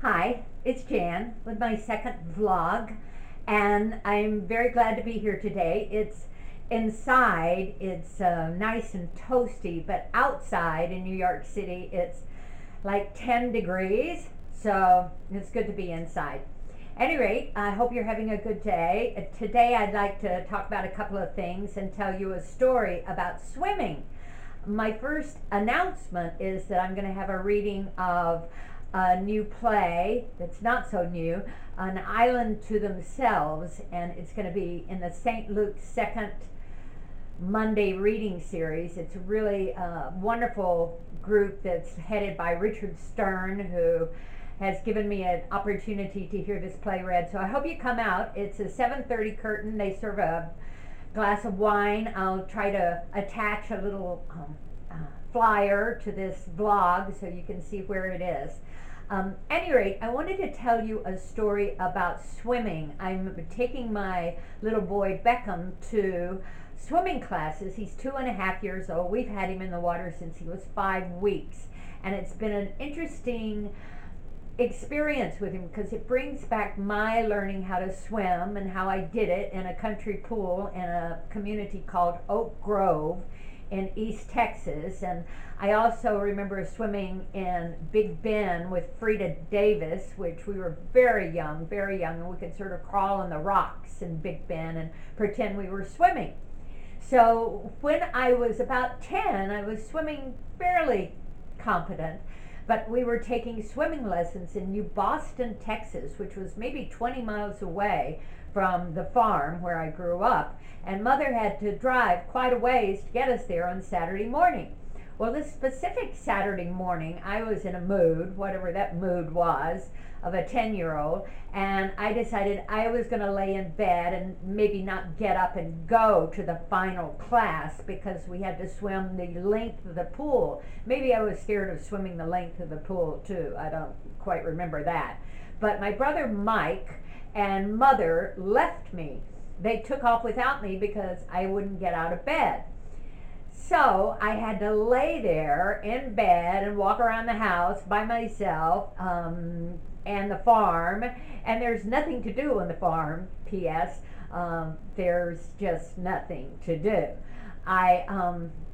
Hi, it's Jan with my second vlog, and I'm very glad to be here today. It's inside, it's nice and toasty, but outside in New York City, it's like 10 degrees, so it's good to be inside. At any rate, I hope you're having a good day. Today, I'd like to talk about a couple of things and tell you a story about swimming. My first announcement is that I'm going to have a reading of a new play that's not so new, An Island to Themselves, and it's going to be in the St. Luke's second Monday reading series. It's a really wonderful group that's headed by Richard Stern, who has given me an opportunity to hear this play read. So I hope you come out. It's a 7:30 curtain. They serve a glass of wine. I'll try to attach a little flyer to this vlog so you can see where it is. Any rate, I wanted to tell you a story about swimming. I'm taking my little boy Beckham to swimming classes. He's 2.5 years old. We've had him in the water since he was 5 weeks, and it's been an interesting experience with him because it brings back my learning how to swim and how I did it in a country pool in a community called Oak Grove in East Texas. And I also remember swimming in Big Bend with Frida Davis, which we were very young, and we could sort of crawl on the rocks in Big Bend and pretend we were swimming. So when I was about 10, I was swimming fairly competent, but we were taking swimming lessons in New Boston, Texas, which was maybe 20 miles away from the farm where I grew up, and Mother had to drive quite a ways to get us there on Saturday morning. Well, this specific Saturday morning, I was in a mood, whatever that mood was, of a 10-year-old, and I decided I was going to lay in bed and maybe not get up and go to the final class because we had to swim the length of the pool. Maybe I was scared of swimming the length of the pool too. I don't quite remember that. But my brother Mike and Mother left me. They took off without me because I wouldn't get out of bed. So I had to lay there in bed and walk around the house by myself, and the farm, and there's nothing to do on the farm, P.S. There's just nothing to do. I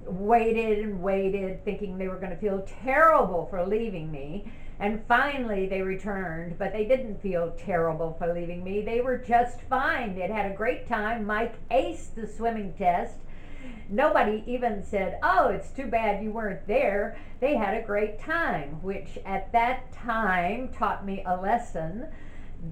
waited and waited, thinking they were going to feel terrible for leaving me, and finally they returned, but they didn't feel terrible for leaving me. They were just fine. They'd had a great time. Mike aced the swimming test. Nobody even said, "Oh, it's too bad you weren't there." They had a great time, which at that time taught me a lesson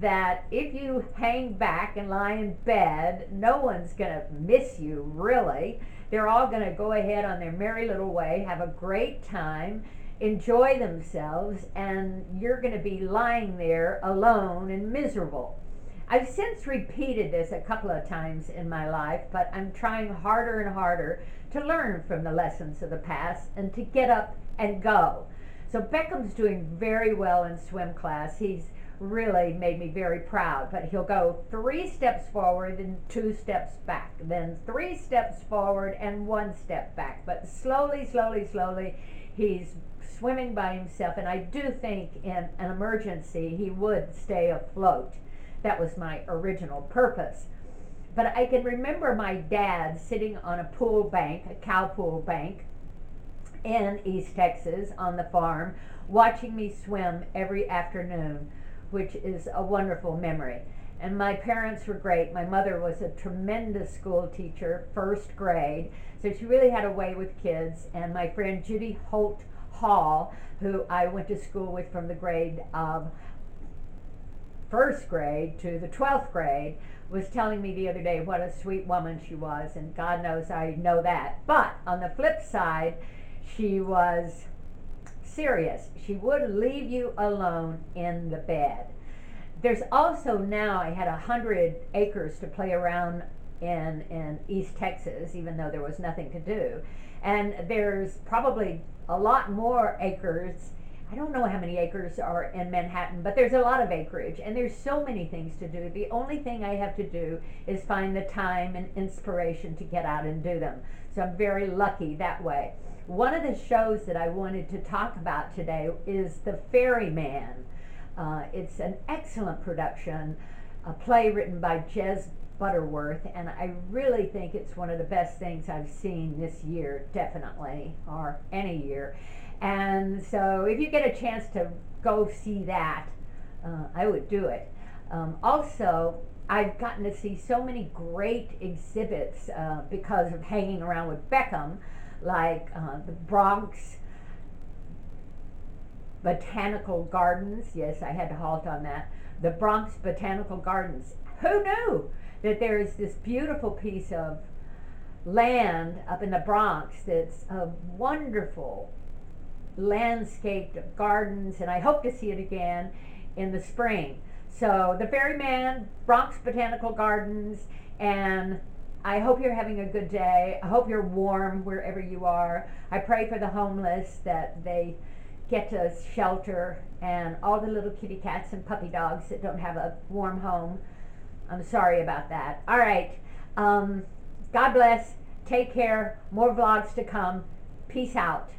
that if you hang back and lie in bed, no one's going to miss you, really. They're all going to go ahead on their merry little way, have a great time, enjoy themselves, and you're going to be lying there alone and miserable. I've since repeated this a couple of times in my life, but I'm trying harder and harder to learn from the lessons of the past and to get up and go. So Beckham's doing very well in swim class. He's really made me very proud, but he'll go 3 steps forward and 2 steps back, then 3 steps forward and 1 step back. But slowly, he's swimming by himself, and I do think in an emergency he would stay afloat. That was my original purpose. But I can remember my dad sitting on a pool bank, a cow pool bank, in East Texas on the farm, watching me swim every afternoon, which is a wonderful memory. And my parents were great. My mother was a tremendous school teacher, first grade, so she really had a way with kids. And my friend Judy Holt Hall, who I went to school with from the grade of first grade to the 12th grade, was telling me the other day what a sweet woman she was, and God knows I know that. But on the flip side, she was serious. She would leave you alone in the bed. There's also now, I had 100 acres to play around in East Texas, even though there was nothing to do. And there's probably a lot more acres. I don't know how many acres are in Manhattan, but there's a lot of acreage, and there's so many things to do. The only thing I have to do is find the time and inspiration to get out and do them. So I'm very lucky that way. One of the shows that I wanted to talk about today is The Ferryman. It's an excellent production, a play written by Jez Butterworth, and I really think it's one of the best things I've seen this year, definitely, or any year. And so if you get a chance to go see that, I would do it. Also, I've gotten to see so many great exhibits because of hanging around with Beckham, like the Bronx Botanical Gardens. Yes, I had to halt on that. The Bronx Botanical Gardens. Who knew that there is this beautiful piece of land up in the Bronx that's a wonderful landscaped gardens, and I hope to see it again in the spring. So the Ferryman, Bronx Botanical Gardens, and I hope you're having a good day. I hope you're warm wherever you are. I pray for the homeless that they get to shelter, and all the little kitty cats and puppy dogs that don't have a warm home. I'm sorry about that. All right. God bless. Take care. More vlogs to come. Peace out.